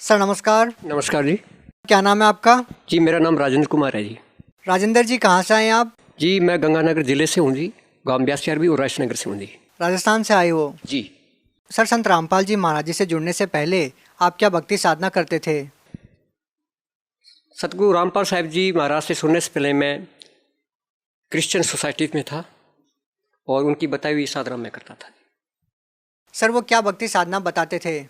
Sir नमस्कार। नमस्कार जी। क्या नाम है आपका? जी मेरा नाम राजेंद्र कुमार है जी। राजेंद्र जी कहाँ से आए हैं आप? जी मैं गंगानगर ज़िले से हूँ जी, गांव ब्यासचरबी और राजनगर से हूँ जी। राजस्थान से आए हो? जी। सर संत रामपाल जी महाराज जी से जुड़ने से पहले आप क्या भक्ति साधना करते थे? सतगुरु रामपाल साहब जी महाराज से सुनने से पहले मैं क्रिश्चियन सोसाइटी में था और उनकी बताई हुई साधना मैं करता था। सर वो क्या भक्ति साधना बताते थे?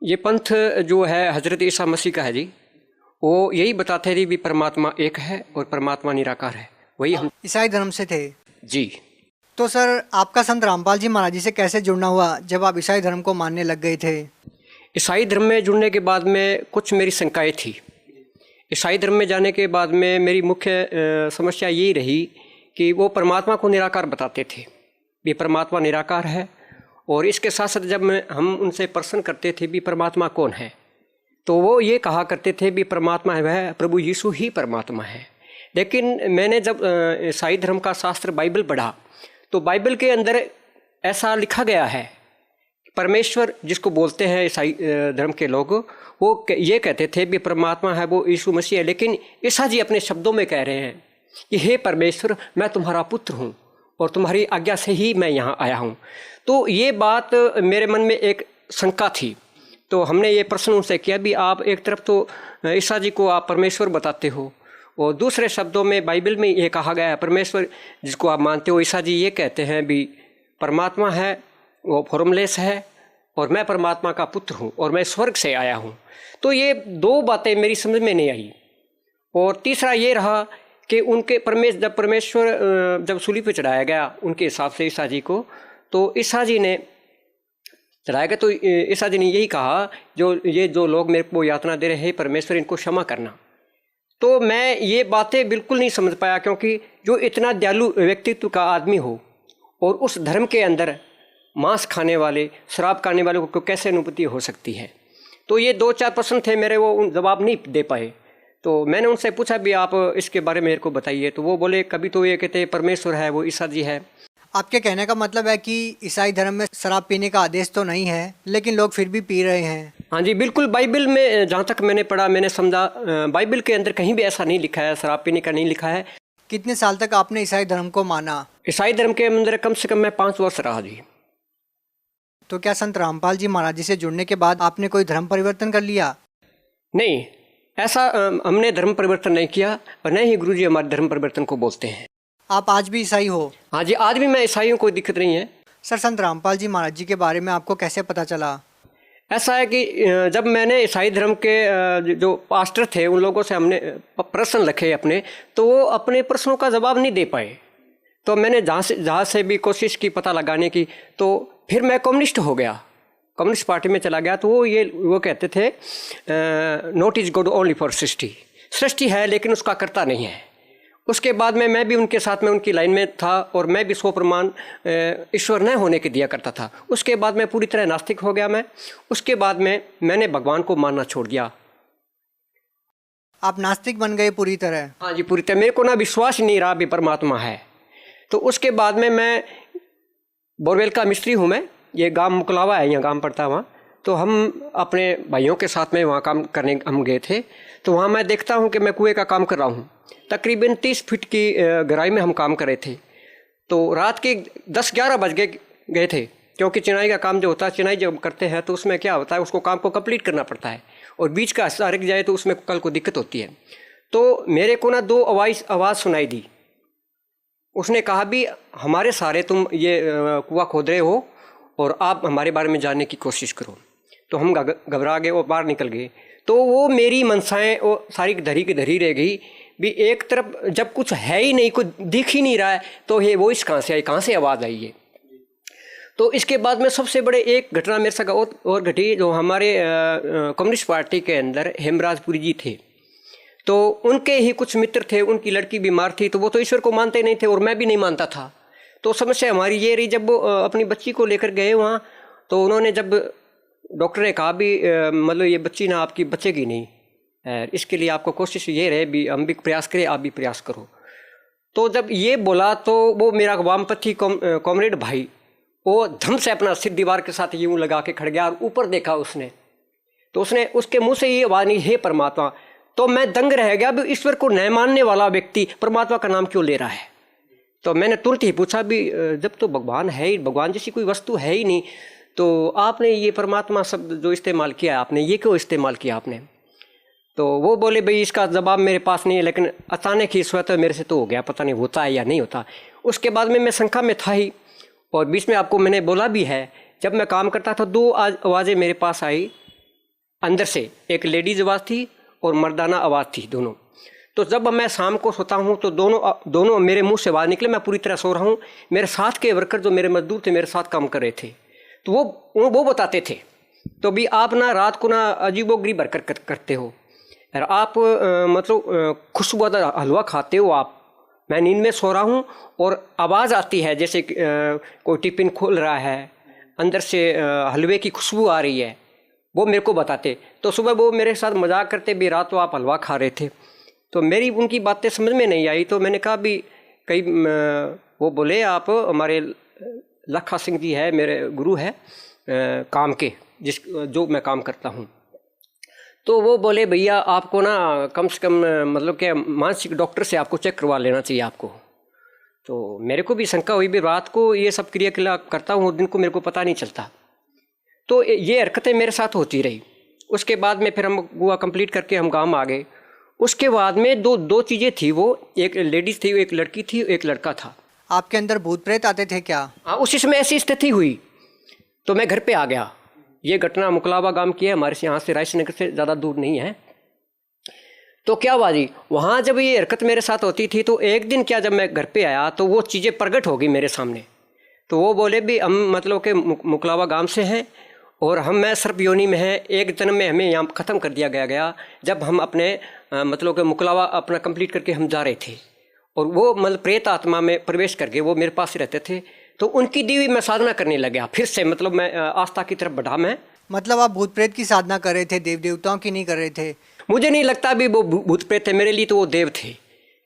ये पंथ जो है हजरत ईसा मसीह का है जी, वो यही बताते थे भी परमात्मा एक है और परमात्मा निराकार है, वही हम। ईसाई धर्म से थे? जी। तो सर आपका संत रामपाल जी महाराज जी से कैसे जुड़ना हुआ जब आप ईसाई धर्म को मानने लग गए थे? ईसाई धर्म में जुड़ने के बाद में कुछ मेरी शंकाएँ थी। ईसाई धर्म में जाने के बाद में मेरी मुख्य समस्या यही रही कि वो परमात्मा को निराकार बताते थे, भी परमात्मा निराकार है। और इसके साथ साथ जब हम उनसे प्रश्न करते थे भी परमात्मा कौन है, तो वो ये कहा करते थे भी परमात्मा है वह प्रभु यीशु ही परमात्मा है। लेकिन मैंने जब ईसाई धर्म का शास्त्र बाइबल पढ़ा तो बाइबल के अंदर ऐसा लिखा गया है, परमेश्वर जिसको बोलते हैं ईसाई धर्म के लोग, वो ये कहते थे भी परमात्मा है वो यीशु मसीह है। लेकिन ईसा जी अपने शब्दों में कह रहे हैं कि हे परमेश्वर मैं तुम्हारा पुत्र हूँ और तुम्हारी आज्ञा से ही मैं यहाँ आया हूँ। तो ये बात मेरे मन में एक शंका थी, तो हमने ये प्रश्न उनसे किया भी आप एक तरफ तो ईसा जी को आप परमेश्वर बताते हो और दूसरे शब्दों में बाइबल में ये कहा गया है परमेश्वर जिसको आप मानते हो, ईसा जी ये कहते हैं भी परमात्मा है वो फॉर्मलेस है और मैं परमात्मा का पुत्र हूँ और मैं स्वर्ग से आया हूँ। तो ये दो बातें मेरी समझ में नहीं आई। और तीसरा ये रहा कि उनके परमेश्वर जब सूली पे चढ़ाया गया उनके हिसाब से ईसा जी को, तो ईसा जी ने चढ़ाया गया तो ईसा जी ने यही कहा जो लोग मेरे को यातना दे रहे हैं परमेश्वर इनको क्षमा करना। तो मैं ये बातें बिल्कुल नहीं समझ पाया, क्योंकि जो इतना दयालु व्यक्तित्व का आदमी हो और उस धर्म के अंदर मांस खाने वाले शराब खाने वाले को कैसे अनुभूति हो सकती है। तो ये दो चार प्रश्न थे मेरे, वो जवाब नहीं दे पाए। तो मैंने उनसे पूछा भी आप इसके बारे में मेरे को बताइए, तो वो बोले कभी तो ये कहते परमेश्वर है वो ईसा जी है। आपके कहने का मतलब है कि ईसाई धर्म में शराब पीने का आदेश तो नहीं है लेकिन लोग फिर भी पी रहे हैं? हाँ जी बिल्कुल। बाइबल में जहाँ तक मैंने पढ़ा मैंने समझा, बाइबल के अंदर कहीं भी ऐसा नहीं लिखा है, शराब पीने का नहीं लिखा है। कितने साल तक आपने ईसाई धर्म को माना? ईसाई धर्म के अंदर कम से कम मैं 5 वर्ष रहा जी। तो क्या संत रामपाल जी महाराज जी से जुड़ने के बाद आपने कोई धर्म परिवर्तन कर लिया? नहीं, ऐसा हमने धर्म परिवर्तन नहीं किया और न ही गुरुजी हमारे धर्म परिवर्तन को बोलते हैं। आप आज भी ईसाई हो? हाँ जी, आज भी मैं ईसाई हूँ, कोई दिक्कत नहीं है। सर संत रामपाल जी महाराज जी के बारे में आपको कैसे पता चला? ऐसा है कि जब मैंने ईसाई धर्म के जो पास्टर थे उन लोगों से हमने प्रश्न रखे अपने, तो वो अपने प्रश्नों का जवाब नहीं दे पाए। तो मैंने जहाँ से भी कोशिश की पता लगाने की, तो फिर मैं कम्युनिस्ट हो गया, कम्युनिस्ट पार्टी में चला गया। तो वो कहते थे not is God only for सृष्टि है लेकिन उसका कर्ता नहीं है। उसके बाद में मैं भी उनके साथ में उनकी लाइन में था और मैं भी 100 प्रमाण ईश्वर न होने के दिया करता था। उसके बाद मैं पूरी तरह नास्तिक हो गया मैं। उसके बाद में मैंने भगवान को मानना छोड़ दिया। आप नास्तिक बन गए पूरी तरह? हाँ जी पूरी तरह, मेरे को ना विश्वास ही नहीं रहा भी परमात्मा है। तो उसके बाद में मैं बोरवेल का मिस्त्री हूँ मैं, ये गांव मुकलावा है, यहाँ गांव पड़ता है वहाँ। तो हम अपने भाइयों के साथ में वहाँ काम करने हम गए थे। तो वहाँ मैं देखता हूँ कि मैं कुएँ का काम कर रहा हूँ, तकरीबन 30 फीट की गहराई में हम काम कर रहे थे। तो रात के 10-11 बज गए थे, क्योंकि चिनाई का काम जो होता है, चिनाई जब करते हैं तो उसमें क्या होता है, उसको काम को कंप्लीट करना पड़ता है और बीच का हिस्सा रख जाए तो उसमें कल को दिक्कत होती है। तो मेरे को ना 2 आवाज़ सुनाई दी। उसने कहा भी हमारे सारे तुम ये कुआं खोद रहे हो और आप हमारे बारे में जानने की कोशिश करो। तो हम घबरा गए और बाहर निकल गए। तो वो मेरी मनसाएँ वो सारी धरी की धरी रह गई भी। एक तरफ जब कुछ है ही नहीं, कुछ दिख ही नहीं रहा है, तो ये वॉइस कहाँ से आई, कहाँ से आवाज़ आई है। तो इसके बाद में सबसे बड़े एक घटना मेरे साथ और घटी। जो हमारे कम्युनिस्ट पार्टी के अंदर हेमराजपुरी जी थे, तो उनके ही कुछ मित्र थे, उनकी लड़की बीमार थी, तो वो तो ईश्वर को मानते नहीं थे और मैं भी नहीं मानता था। तो समस्या हमारी ये रही, जब वो अपनी बच्ची को लेकर गए वहाँ, तो उन्होंने जब डॉक्टर ने कहा भी मतलब ये बच्ची ना आपकी बचेगी नहीं, इसके लिए आपको कोशिश ये रहे भी हम भी प्रयास करें, आप भी प्रयास करो। तो जब ये बोला तो वो मेरा वामपंथी कॉमरेड भाई वो धम से अपना सिर दीवार के साथ यूँ लगा के खड़ गया और ऊपर देखा उसने। तो उसने उसके मुंह से ये आवाज़ नहीं, हे परमात्मा। तो मैं दंग रह गया, भी ईश्वर को न मानने वाला व्यक्ति परमात्मा का नाम क्यों ले रहा है। तो मैंने तुरंत ही पूछा, भी जब तो भगवान है ही, भगवान जैसी कोई वस्तु है ही नहीं, तो आपने ये परमात्मा शब्द जो इस्तेमाल किया आपने, ये क्यों इस्तेमाल किया आपने। तो वो बोले, भाई इसका जवाब मेरे पास नहीं है, लेकिन अचानक ही स्वतः मेरे से तो हो गया, पता नहीं होता है या नहीं होता। उसके बाद में मैं शंका में था ही, और बीच में आपको मैंने बोला भी है, जब मैं काम करता था 2 आवाज़ें मेरे पास आई अंदर से, एक लेडीज आवाज़ थी और मर्दाना आवाज़ थी, दोनों। तो जब मैं शाम को सोता हूँ तो दोनों मेरे मुंह से आवाज़ निकले, मैं पूरी तरह सो रहा हूँ। मेरे साथ के वर्कर जो मेरे मजदूर थे, मेरे साथ काम कर रहे थे, तो वो बताते थे, तो भी आप ना रात को ना अजीबोगरीब हरकत करते हो, और आप मतलब खुशबूदार हलवा खाते हो आप। मैं नींद में सो रहा हूँ और आवाज़ आती है जैसे कोई टिफिन खोल रहा है, अंदर से हलवे की खुशबू आ रही है, वो मेरे को बताते। तो सुबह वो मेरे साथ मजाक करते, भी रात तो आप हलवा खा रहे थे। तो मेरी उनकी बातें समझ में नहीं आई, तो मैंने कहा भी कई वो बोले, आप हमारे लखा सिंह जी है, मेरे गुरु है काम के, जो मैं काम करता हूँ। तो वो बोले, भैया आपको ना कम से कम मतलब कि मानसिक डॉक्टर से आपको चेक करवा लेना चाहिए आपको। तो मेरे को भी शंका हुई, भी रात को ये सब क्रियाकलाप करता हूँ, दिन को मेरे को पता नहीं चलता। तो ये हरकतें मेरे साथ होती रही। उसके बाद में फिर हम गोवा कंप्लीट करके हम गाँव आ गए। उसके बाद में दो चीज़ें थी, वो एक लेडीज़ थी, एक लड़की थी, एक लड़का था। आपके अंदर भूत प्रेत आते थे क्या? हाँ, उसी समय ऐसी स्थिति हुई तो मैं घर पे आ गया। ये घटना मुकलावा गांव की है, हमारे से यहाँ से रायसनगर से ज़्यादा दूर नहीं है। तो क्या हुआ जी, वहाँ जब ये हरकत मेरे साथ होती थी, तो एक दिन क्या, जब मैं घर पे आया तो वो चीज़ें प्रकट हो गई मेरे सामने। तो वो बोले, भी हम मतलब कि मुकलावा गांव से हैं और मैं सर्प योनि में हैं, एक जन्म में हमें यहाँ ख़त्म कर दिया गया जब हम अपने मतलब कि मुकलावा अपना कंप्लीट करके हम जा रहे थे, और वो मतलब प्रेत आत्मा में प्रवेश करके वो मेरे पास ही रहते थे। तो उनकी दी हुई मैं साधना करने लग गया फिर से, मतलब मैं आस्था की तरफ बढ़ा मैं। मतलब आप भूत प्रेत की साधना कर रहे थे, देव देवताओं की नहीं कर रहे थे? मुझे नहीं लगता भी वो भूत प्रेत थे, मेरे लिए तो वो देव थे,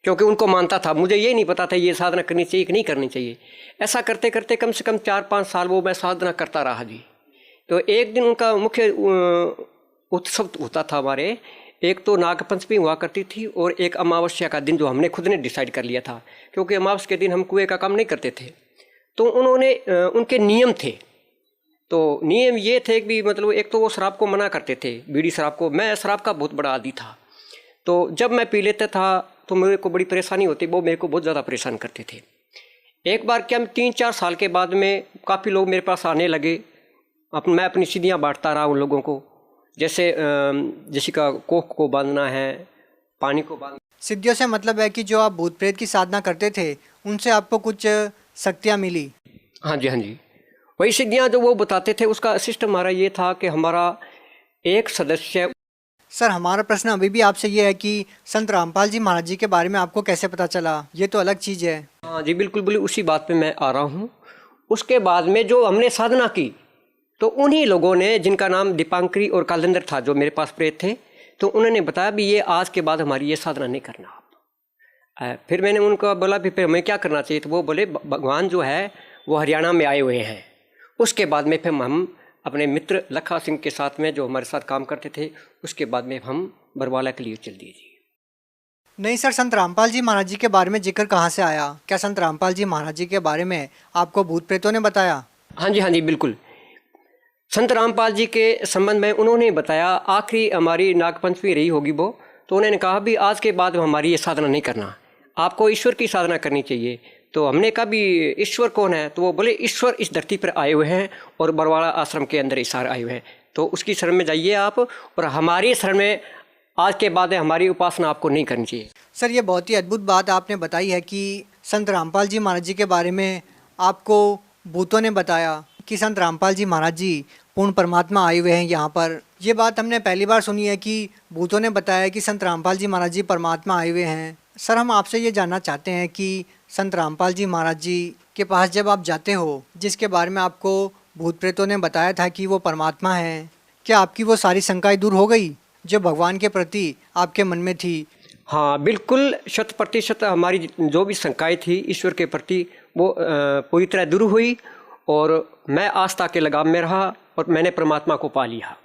क्योंकि उनको मानता था। मुझे ये नहीं पता था ये साधना करनी चाहिए कि नहीं करनी चाहिए। ऐसा करते करते कम से कम 4-5 साल वो मैं साधना करता रहा जी। तो एक दिन उनका मुख्य उत्सव होता था हमारे, एक तो नागपंचमी हुआ करती थी और एक अमावस्या का दिन, जो हमने खुद ने डिसाइड कर लिया था, क्योंकि अमावस्या के दिन हम कुएं का काम नहीं करते थे। तो उन्होंने उनके नियम थे। तो नियम ये थे कि मतलब एक तो वो शराब को मना करते थे, बीड़ी शराब को। मैं शराब का बहुत बड़ा आदी था, तो जब मैं पी लेता था तो मेरे को बड़ी परेशानी होती, वो मेरे को बहुत ज़्यादा परेशान करते थे। एक बार क्या, 3-4 साल के बाद में काफ़ी लोग मेरे पास आने लगे। मैं अपनी सीढ़ियाँ बांटता रहा उन लोगों को, जैसे का कोख को बांधना है, पानी को बांधना। सिद्धियों से मतलब है कि जो आप भूत प्रेत की साधना करते थे उनसे आपको कुछ शक्तियाँ मिली? हाँ जी, हाँ जी, वही सिद्धियाँ जो वो बताते थे। उसका सिस्टम हमारा ये था कि हमारा एक सदस्य। सर, हमारा प्रश्न अभी भी आपसे ये है कि संत रामपाल जी महाराज जी के बारे में आपको कैसे पता चला? ये तो अलग चीज़ है। हाँ जी, बिल्कुल बिल्कुल, उसी बात पे मैं आ रहा हूँ। उसके बाद में जो हमने साधना की, तो उन्हीं लोगों ने, जिनका नाम दीपांकरी और कालेंदर था, जो मेरे पास प्रेत थे, तो उन्होंने बताया भी ये आज के बाद हमारी ये साधना नहीं करना आप। फिर मैंने उनको बोला भी फिर हमें क्या करना चाहिए, तो वो बोले भगवान जो है वो हरियाणा में आए हुए हैं। उसके बाद में फिर हम अपने मित्र लखा सिंह के साथ में, जो हमारे साथ काम करते थे, उसके बाद में हम बरवाला के लिए चल दिए जी। नहीं सर, संत रामपाल जी महाराज जी के बारे में जिक्र कहाँ से आया? क्या संत रामपाल जी महाराज जी के बारे में आपको भूत प्रेतों ने बताया? हाँ जी, हाँ जी, बिल्कुल। संत रामपाल जी के संबंध में उन्होंने बताया, आखिरी हमारी नागपंचमी रही होगी वो, तो उन्होंने कहा भी आज के बाद हमारी ये साधना नहीं करना, आपको ईश्वर की साधना करनी चाहिए। तो हमने कहा भी ईश्वर कौन है? तो वो बोले ईश्वर इस धरती पर आए हुए हैं और बरवाड़ा आश्रम के अंदर इशार आए हुए हैं, तो उसकी शरण में जाइए आप, और हमारी शरण में आज के बाद हमारी उपासना आपको नहीं करनी चाहिए। सर, ये बहुत ही अद्भुत बात आपने बताई है कि संत रामपाल जी महाराज जी के बारे में आपको भूतों ने बताया कि संत रामपाल जी महाराज जी पूर्ण परमात्मा आए हुए हैं यहाँ पर। ये बात हमने पहली बार सुनी है कि भूतों ने बताया कि संत रामपाल जी महाराज जी परमात्मा आए हुए हैं। सर, हम आपसे ये जानना चाहते हैं कि संत रामपाल जी महाराज जी के पास जब आप जाते हो, जिसके बारे में आपको भूत प्रेतों ने बताया था कि वो परमात्मा हैं, क्या आपकी वो सारी शंकाएं दूर हो गई जो भगवान के प्रति आपके मन में थी? हाँ, बिल्कुल 100% हमारी जो भी शंकाएँ थी ईश्वर के प्रति, वो पूरी तरह दूर हुई, और मैं आस्था के लगाव में रहा और मैंने परमात्मा को पा लिया।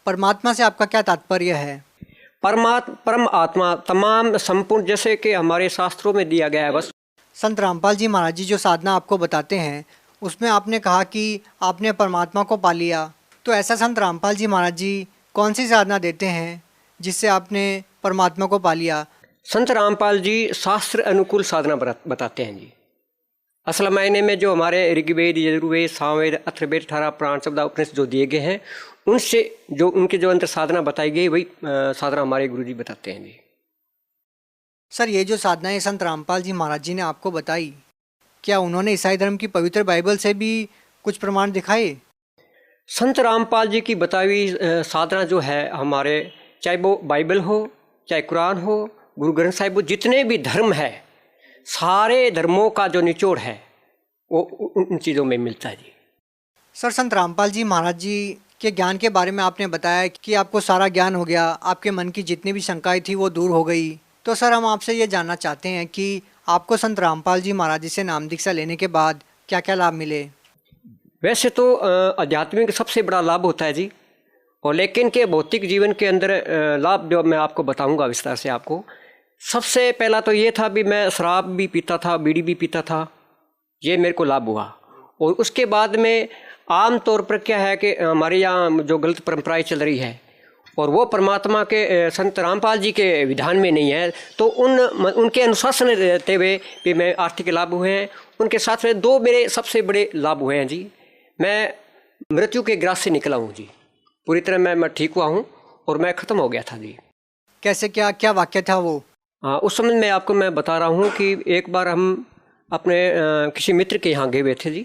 परमात्मा से आपका क्या तात्पर्य है? परम आत्मा तमाम संपूर्ण, जैसे कि हमारे शास्त्रों में दिया गया है। बस संत रामपाल जी महाराज जी जो साधना आपको बताते हैं उसमें आपने कहा कि आपने परमात्मा को पा लिया, तो ऐसा संत रामपाल जी महाराज जी कौन सी साधना देते हैं जिससे आपने परमात्मा को पा लिया? संत रामपाल जी शास्त्र अनुकूल साधना बताते हैं जी। असल मायने में जो हमारे ऋग्वेद, यजुर्वेद, सामवेद, अथर्ववेद, 18 पुराण, 14 उपनिषद जो दिए गए हैं, उनसे जो उनके जो अंतर साधना बताई गई वही साधना हमारे गुरुजी बताते हैं जी। सर, ये जो साधनाएं संत रामपाल जी महाराज जी ने आपको बताई, क्या उन्होंने ईसाई धर्म की पवित्र बाइबल से भी कुछ प्रमाण दिखाए? संत रामपाल जी की बताई हुई साधना जो है हमारे, चाहे वो बाइबल हो, चाहे कुरान हो, गुरु ग्रंथ साहिब हो, जितने भी धर्म है, सारे धर्मों का जो निचोड़ है वो उन चीज़ों में मिलता है जी। सर, संत रामपाल जी महाराज जी के ज्ञान के बारे में आपने बताया कि आपको सारा ज्ञान हो गया, आपके मन की जितनी भी शंकाएं थी वो दूर हो गई। तो सर, हम आपसे ये जानना चाहते हैं कि आपको संत रामपाल जी महाराज जी से नाम दीक्षा लेने के बाद क्या क्या लाभ मिले? वैसे तो आध्यात्मिक सबसे बड़ा लाभ होता है जी, और लेकिन के भौतिक जीवन के अंदर लाभ जो मैं आपको बताऊंगा विस्तार से आपको। सबसे पहला तो ये था भी मैं शराब भी पीता था, बीड़ी भी पीता था, ये मेरे को लाभ हुआ। और उसके बाद में आम तौर पर क्या है कि हमारे यहाँ जो गलत परंपराएं चल रही है और वो परमात्मा के संत रामपाल जी के विधान में नहीं है, तो उनके अनुशासन रहते हुए भी मैं आर्थिक लाभ हुए हैं। उनके साथ में दो मेरे सबसे बड़े लाभ हुए हैं जी। मैं मृत्यु के ग्रास से निकला हूँ जी, पूरी तरह मैं ठीक हुआ हूँ और मैं ख़त्म हो गया था जी। कैसे, क्या क्या वाक्य था वो? हाँ, उस समय में आपको मैं बता रहा हूँ कि एक बार हम अपने किसी मित्र के यहाँ गए हुए थे जी।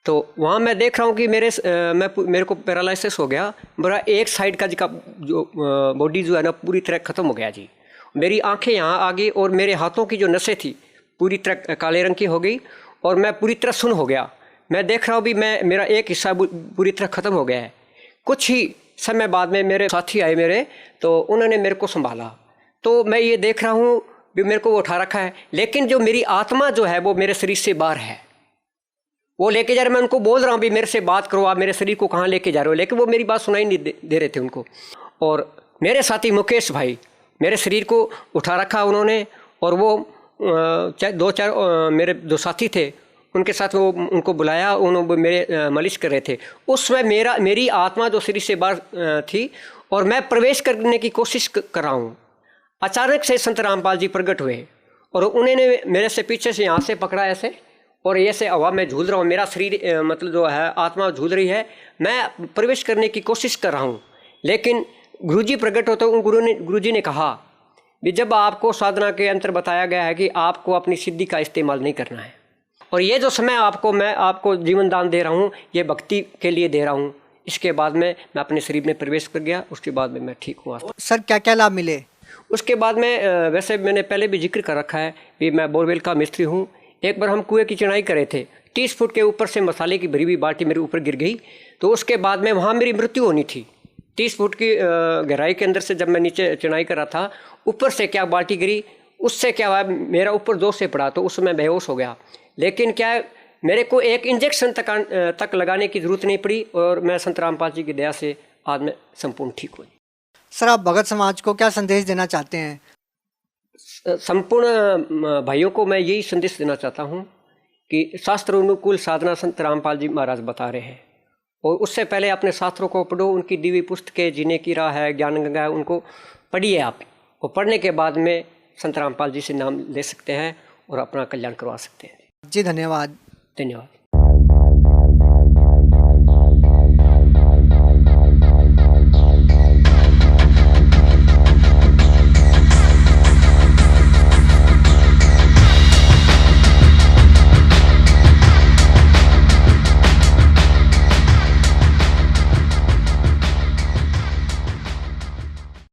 तो वहाँ मैं देख रहा हूँ कि मेरे को पैरालिसिस हो गया, मेरा एक साइड का जो बॉडी जो है ना पूरी तरह ख़त्म हो गया जी। मेरी आंखें यहाँ आ गई और मेरे हाथों की जो नसें थी पूरी तरह काले रंग की हो गई और मैं पूरी तरह सुन्न हो गया। मैं देख रहा हूँ भी मेरा एक हिस्सा पूरी तरह ख़त्म हो गया है। कुछ ही समय बाद में मेरे साथी आए मेरे, तो उन्होंने मेरे को संभाला। तो मैं ये देख रहा हूँ भी मेरे को वो उठा रखा है, लेकिन जो मेरी आत्मा जो है वो मेरे शरीर से बाहर है, वो लेके जा रहे। मैं उनको बोल रहा हूँ भी मेरे से बात करो, आप मेरे शरीर को कहाँ लेके जा रहे हो, लेकिन वो मेरी बात सुनाई नहीं दे रहे थे उनको। और मेरे साथी मुकेश भाई, मेरे शरीर को उठा रखा उन्होंने, और वो दो चार मेरे जो साथी थे उनके साथ वो उनको बुलाया, उन्होंने मेरे मालिश कर रहे थे। उस समय मेरी आत्मा जो शरीर से बाहर थी और मैं प्रवेश करने की कोशिश कर रहा हूँ। अचानक से संत रामपाल जी प्रकट हुए और उन्होंने मेरे से पीछे से यहाँ से पकड़ा ऐसे, और ऐसे हवा में झूल रहा हूँ, मेरा शरीर मतलब जो है आत्मा झूल रही है, मैं प्रवेश करने की कोशिश कर रहा हूँ। लेकिन गुरुजी प्रकट होते उन गुरुजी ने कहा कि जब आपको साधना के अंतर बताया गया है कि आपको अपनी सिद्धि का इस्तेमाल नहीं करना है, और ये जो समय मैं आपको जीवन दान दे रहा हूँ, ये भक्ति के लिए दे रहा हूँ। इसके बाद में मैं अपने शरीर में प्रवेश कर गया, उसके बाद में मैं ठीक हुआ। सर, क्या क्या लाभ मिले? उसके बाद में वैसे मैंने पहले भी जिक्र कर रखा है कि मैं बोरवेल का मिस्त्री हूँ। एक बार हम कुएं की चढ़ाई करे थे, 30 फुट के ऊपर से मसाले की भरी हुई बाल्टी मेरे ऊपर गिर गई। तो उसके बाद में वहाँ मेरी मृत्यु होनी थी। 30 फुट की गहराई के अंदर से जब मैं नीचे चढ़ाई कर रहा था, ऊपर से क्या बाल्टी गिरी, उससे क्या हुआ, मेरा ऊपर जोर से पड़ा, तो उसमें बेहोश हो गया। लेकिन क्या है, मेरे को एक इंजेक्शन तक लगाने की ज़रूरत नहीं पड़ी और मैं संत रामपाल जी की दया से आज मैं संपूर्ण ठीक हूँ। सर, आप भगत समाज को क्या संदेश देना चाहते हैं? संपूर्ण भाइयों को मैं यही संदेश देना चाहता हूँ कि शास्त्र अनुकूल साधना संत रामपाल जी महाराज बता रहे हैं, और उससे पहले अपने शास्त्रों को पढ़ो। उनकी दी हुई पुस्तकें जीने की राह है, ज्ञान गंगा है, उनको पढ़िए आप। और पढ़ने के बाद में संत रामपाल जी से नाम ले सकते हैं और अपना कल्याण करवा सकते हैं जी। धन्यवाद। धन्यवाद।